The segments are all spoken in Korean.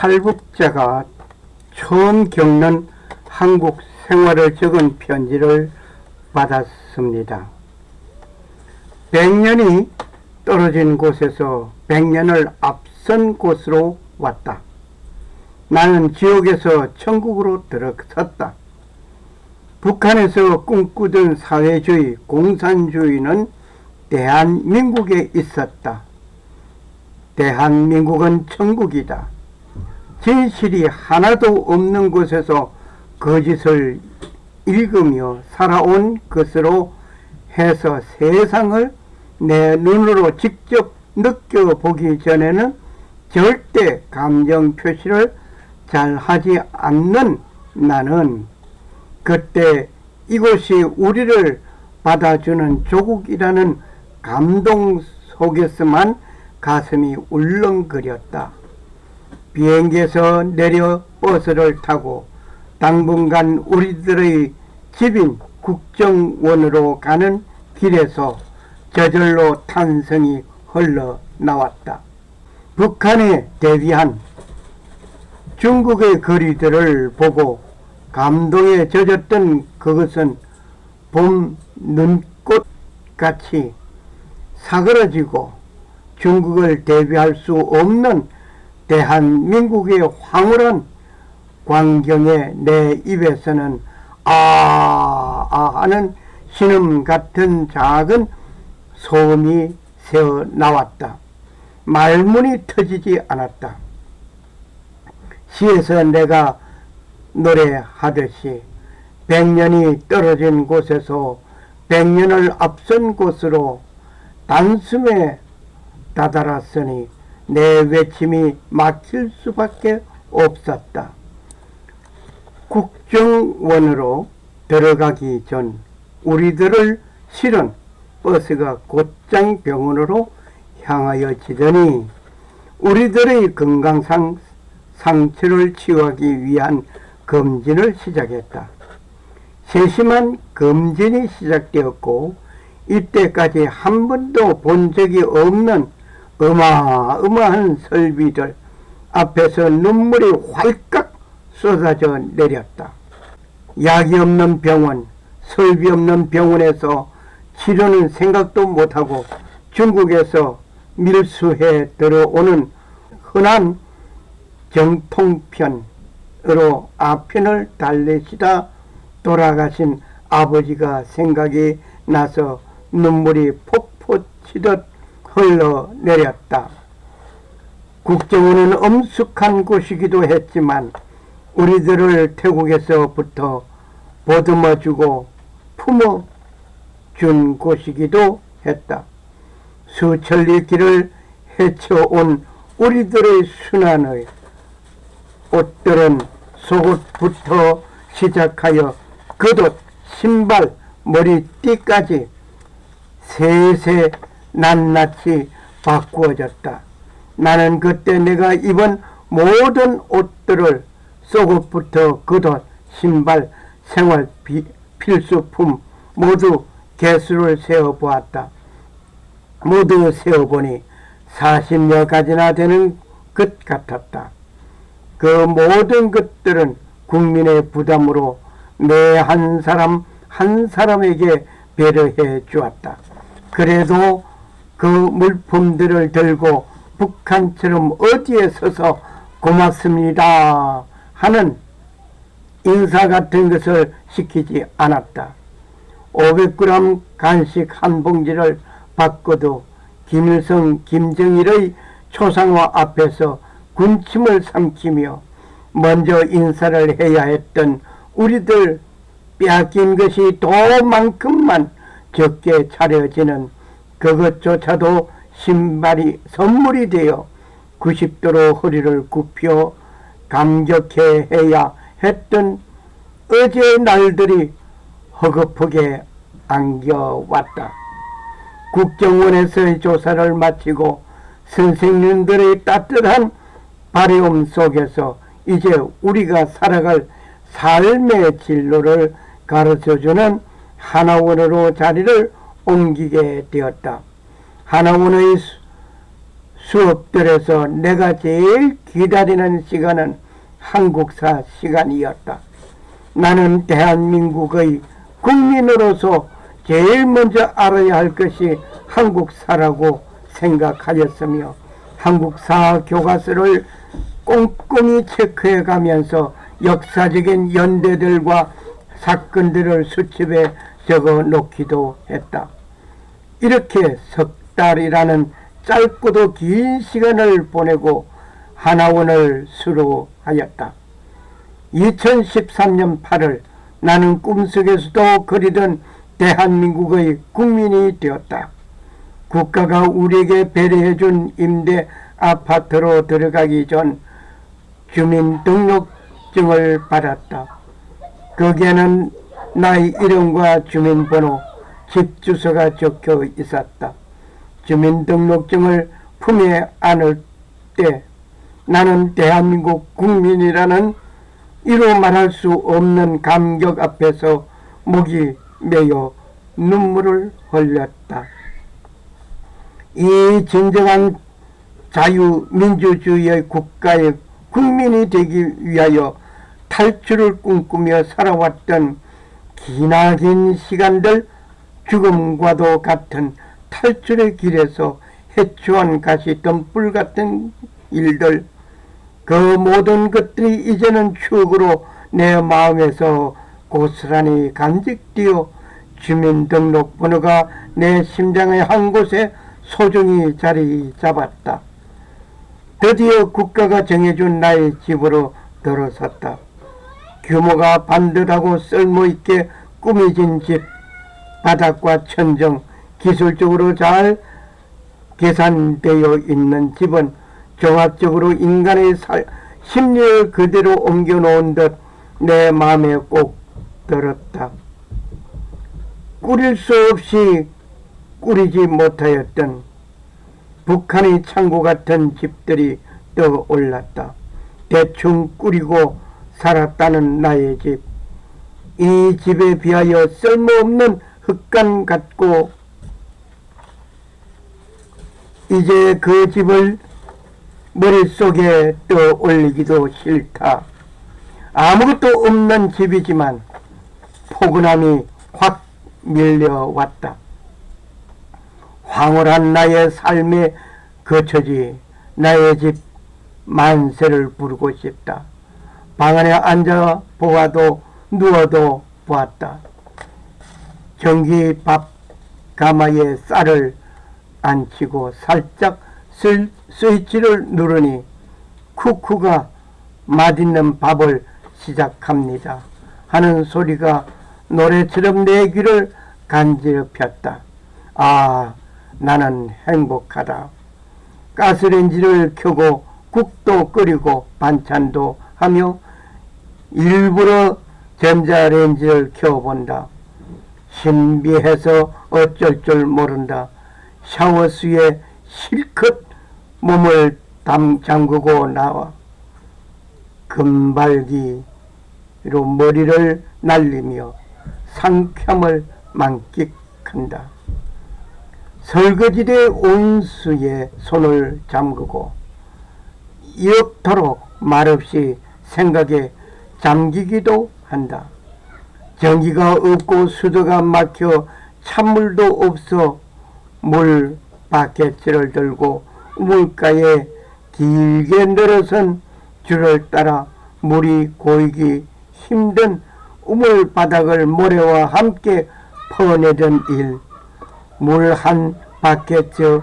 탈북자가 처음 겪는 한국 생활을 적은 편지를 받았습니다. 100년이 떨어진 곳에서 100년을 앞선 곳으로 왔다. 나는 지옥에서 천국으로 들어섰다. 북한에서 꿈꾸던 사회주의, 공산주의는 대한민국에 있었다. 대한민국은 천국이다. 진실이 하나도 없는 곳에서 거짓을 읽으며 살아온 것으로 해서 세상을 내 눈으로 직접 느껴보기 전에는 절대 감정 표시를 잘 하지 않는 나는 그때 이곳이 우리를 받아주는 조국이라는 감동 속에서만 가슴이 울렁거렸다. 비행기에서 내려 버스를 타고 당분간 우리들의 집인 국정원으로 가는 길에서 저절로 탄성이 흘러나왔다. 북한에 대비한 중국의 거리들을 보고 감동에 젖었던 그것은 봄 눈꽃같이 사그러지고 중국을 대비할 수 없는 대한민국의 황홀한 광경에 내 입에서는 하는 신음 같은 작은 소음이 새어 나왔다. 말문이 터지지 않았다. 시에서 내가 노래하듯이 100년이 떨어진 곳에서 100년을 앞선 곳으로 단숨에 다다랐으니 내 외침이 막힐 수밖에 없었다. 국정원으로 들어가기 전 우리들을 실은 버스가 곧장 병원으로 향하여지더니 우리들의 건강상 상처를 치유하기 위한 검진을 시작했다. 세심한 검진이 시작되었고 이때까지 한 번도 본 적이 없는 어마어마한 설비들 앞에서 눈물이 활깍 쏟아져 내렸다. 약이 없는 병원, 설비 없는 병원에서 치료는 생각도 못하고 중국에서 밀수해 들어오는 흔한 정통편으로 아편을 달래시다 돌아가신 아버지가 생각이 나서 눈물이 폭포 치듯 흘러내렸다. 국정원은 엄숙한 곳이기도 했지만 우리들을 태국에서부터 보듬어주고 품어준 곳이기도 했다. 수천리 길을 헤쳐온 우리들의 순환의 옷들은 속옷부터 시작하여 겉옷, 신발, 머리띠까지 세세 낱낱이 바꾸어졌다. 나는 그때 내가 입은 모든 옷들을 속옷부터 겉옷, 신발, 생활 필수품 모두 개수를 세어보았다. 모두 세어보니 40여 가지나 되는 것 같았다. 그 모든 것들은 국민의 부담으로 매 한 사람 한 사람에게 배려해 주었다. 그래도 그 물품들을 들고 북한처럼 어디에 서서 고맙습니다 하는 인사 같은 것을 시키지 않았다. 500g 간식 한 봉지를 받고도 김일성, 김정일의 초상화 앞에서 군침을 삼키며 먼저 인사를 해야 했던 우리들 빼앗긴 것이 도만큼만 적게 차려지는 그것조차도 신발이 선물이 되어 90도로 허리를 굽혀 감격해 해야 했던 어제의 날들이 허겁하게 안겨왔다. 국정원에서의 조사를 마치고 선생님들의 따뜻한 바래움 속에서 이제 우리가 살아갈 삶의 진로를 가르쳐주는 하나원으로 자리를 옮기게 되었다. 하나원의 수업들에서 내가 제일 기다리는 시간은 한국사 시간이었다. 나는 대한민국의 국민으로서 제일 먼저 알아야 할 것이 한국사라고 생각하였으며 한국사 교과서를 꼼꼼히 체크해 가면서 역사적인 연대들과 사건들을 수첩에 적어 놓기도 했다. 이렇게 석 달이라는 짧고도 긴 시간을 보내고 하나원을 수료하였다. 2013년 8월 나는 꿈속에서도 그리던 대한민국의 국민이 되었다. 국가가 우리에게 배려해준 임대 아파트로 들어가기 전 주민등록증을 받았다. 거기에는 나의 이름과 주민번호, 집 주소가 적혀 있었다. 주민등록증을 품에 안을 때 나는 대한민국 국민이라는 이루 말할 수 없는 감격 앞에서 목이 메어 눈물을 흘렸다. 이 진정한 자유민주주의의 국가의 국민이 되기 위하여 탈출을 꿈꾸며 살아왔던 기나긴 시간들, 죽음과도 같은 탈출의 길에서 해초한 가시덤불 같은 일들, 그 모든 것들이 이제는 추억으로 내 마음에서 고스란히 간직되어 주민등록번호가 내 심장의 한 곳에 소중히 자리 잡았다. 드디어 국가가 정해준 나의 집으로 들어섰다. 규모가 반듯하고 쓸모있게 꾸며진 집, 바닥과 천정, 기술적으로 잘 계산되어 있는 집은 종합적으로 인간의 심리를 그대로 옮겨놓은 듯 내 마음에 꼭 들었다. 꾸릴 수 없이 꾸리지 못하였던 북한의 창고 같은 집들이 떠올랐다. 대충 꾸리고 살았다는 나의 집, 이 집에 비하여 쓸모없는 흙간 같고 이제 그 집을 머릿속에 떠올리기도 싫다. 아무것도 없는 집이지만 포근함이 확 밀려왔다. 황홀한 나의 삶에 거처지 나의 집 만세를 부르고 싶다. 방 안에 앉아 보아도 누워도 보았다. 전기밥 가마에 쌀을 앉히고 살짝 스위치를 누르니 쿠쿠가 맛있는 밥을 시작합니다 하는 소리가 노래처럼 내 귀를 간지럽혔다. 아, 나는 행복하다. 가스레인지를 켜고 국도 끓이고 반찬도 하며 일부러 전자레인지를 켜본다. 신비해서 어쩔 줄 모른다. 샤워수에 실컷 몸을 잠그고 나와 금발기로 머리를 날리며 상쾌함을 만끽한다. 설거지대 온수에 손을 잠그고 이렇도록 말없이 생각에 잠기기도 한다. 전기가 없고 수도가 막혀 찬물도 없어 물 바켓을 들고 우물가에 길게 늘어선 줄을 따라 물이 고이기 힘든 우물 바닥을 모래와 함께 퍼내던 일, 물 한 바켓에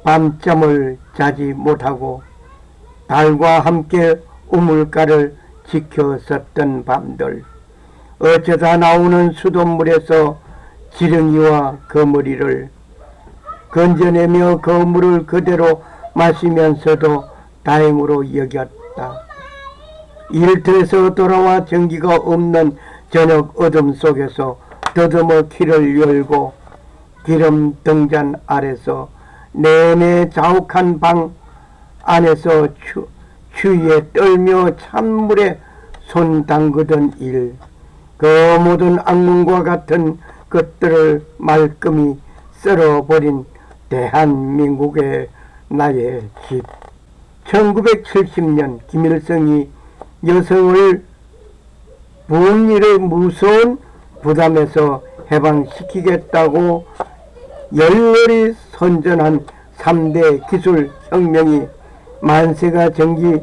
밤잠을 자지 못하고 달과 함께 우물가를 지켰었던 밤들, 어쩌다 나오는 수돗물에서 지렁이와 거머리를 건져내며 그 물을 그대로 마시면서도 다행으로 여겼다. 일터에서 돌아와 전기가 없는 저녁 어둠 속에서 더듬어 키를 열고 기름 등잔 아래서 내내 자욱한 방 안에서 추위에 떨며 찬물에 손 담그던 일, 그 모든 악몽과 같은 것들을 말끔히 썰어버린 대한민국의 나의 집. 1970년 김일성이 여성을 부흥일의 무서운 부담에서 해방시키겠다고 열렬히 선전한 3대 기술혁명이 만세가 전기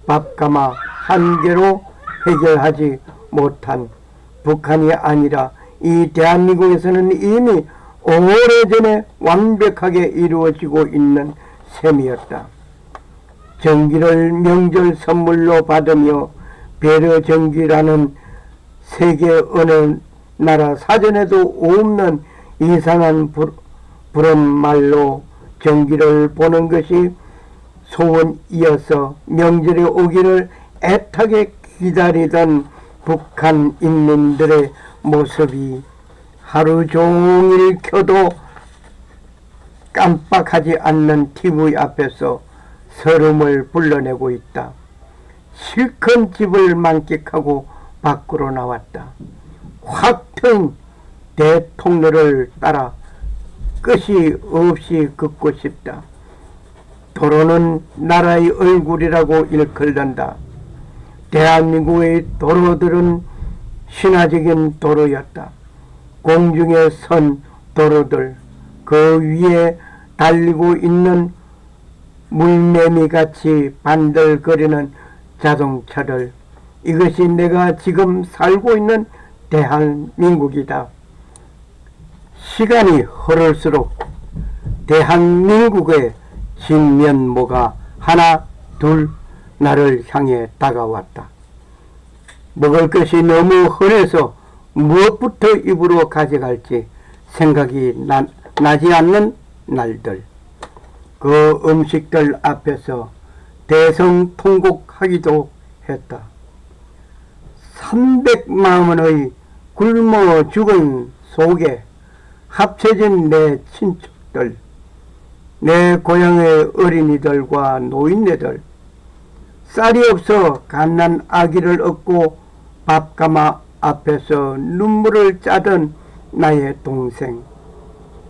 밥가마 한 개로 해결하지 못한 북한이 아니라 이 대한민국에서는 이미 오래전에 완벽하게 이루어지고 있는 셈이었다. 전기를 명절 선물로 받으며 배려전기라는 세계 어느 나라 사전에도 없는 이상한 부른 말로 전기를 보는 것이 소원이어서 명절이 오기를 애타게 기다리던 북한 인민들의 모습이 하루 종일 켜도 깜빡하지 않는 TV 앞에서 서름을 불러내고 있다. 실컷 집을 만끽하고 밖으로 나왔다. 확 튼 대통로를 따라 끝이 없이 걷고 싶다. 도로는 나라의 얼굴이라고 일컬는다. 대한민국의 도로들은 신화적인 도로였다. 공중에 선 도로들, 그 위에 달리고 있는 물매미같이 반들거리는 자동차들, 이것이 내가 지금 살고 있는 대한민국이다. 시간이 흐를수록 대한민국의 진면모가 하나 둘 나를 향해 다가왔다. 먹을 것이 너무 흔해서 무엇부터 입으로 가져갈지 생각이 나지 않는 날들, 그 음식들 앞에서 대성통곡하기도 했다. 300만 원의 굶어 죽은 속에 합쳐진 내 친척들, 내 고향의 어린이들과 노인네들, 쌀이 없어 갓난 아기를 얻고 밥가마 앞에서 눈물을 짜던 나의 동생,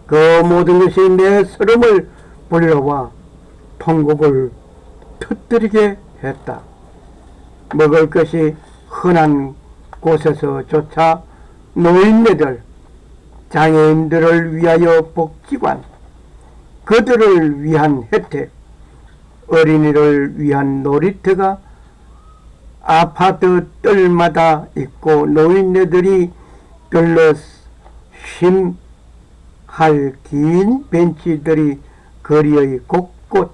그 모든 것이 내 서름을 불러와 통곡을 터뜨리게 했다. 먹을 것이 흔한 곳에서조차 노인네들, 장애인들을 위하여 복지관, 그들을 위한 혜택, 어린이를 위한 놀이터가 아파트 뜰마다 있고 노인네들이 들러 쉼할 긴 벤치들이 거리의 곳곳,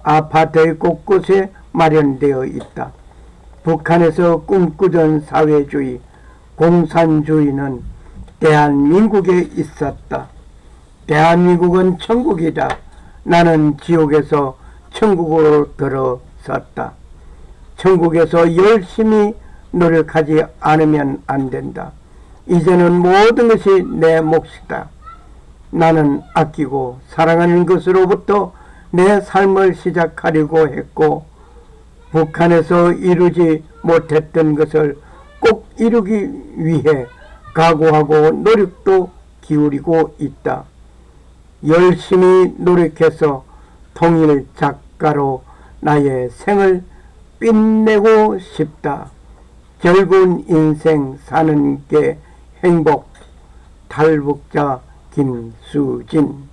아파트의 곳곳에 마련되어 있다. 북한에서 꿈꾸던 사회주의, 공산주의는 대한민국에 있었다. 대한민국은 천국이다. 나는 지옥에서 천국으로 들어섰다. 천국에서 열심히 노력하지 않으면 안 된다. 이제는 모든 것이 내 몫이다. 나는 아끼고 사랑하는 것으로부터 내 삶을 시작하려고 했고, 북한에서 이루지 못했던 것을 꼭 이루기 위해 각오하고 노력도 기울이고 있다. 열심히 노력해서 통일 작가로 나의 생을 빛내고 싶다. 즐거운 인생 사는 게 행복. 탈북자 김수진.